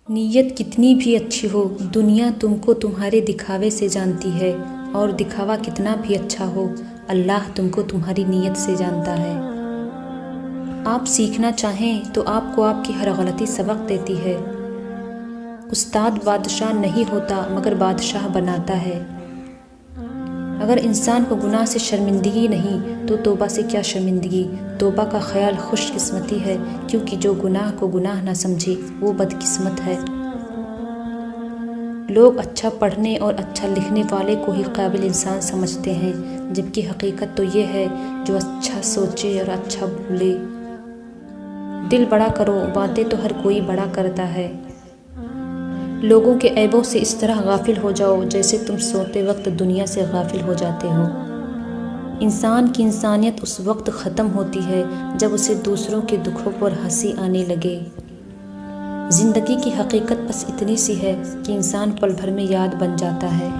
नीयत कितनी भी अच्छी हो, दुनिया तुमको तुम्हारे दिखावे से जानती है, और दिखावा कितना भी अच्छा हो, अल्लाह तुमको तुम्हारी नीयत से जानता है। आप सीखना चाहें तो आपको आपकी हर गलती सबक देती है। उस्ताद बादशाह नहीं होता मगर बादशाह बनाता है। अगर इंसान को गुनाह से शर्मिंदगी नहीं तो तौबा से क्या शर्मिंदगी। तौबा का ख्याल खुशकिस्मती है, क्योंकि जो गुनाह को गुनाह ना समझे वो बदकिस्मत है। लोग अच्छा पढ़ने और अच्छा लिखने वाले को ही काबिल इंसान समझते हैं, जबकि हकीकत तो ये है जो अच्छा सोचे और अच्छा बोले। दिल बड़ा करो, बातें तो हर कोई बड़ा करता है। लोगों के ऐबों से इस तरह गाफिल हो जाओ जैसे तुम सोते वक्त दुनिया से गाफिल हो जाते हो। इंसान की इंसानियत उस वक्त ख़त्म होती है जब उसे दूसरों के दुखों पर हंसी आने लगे। ज़िंदगी की हकीकत बस इतनी सी है कि इंसान पल भर में याद बन जाता है।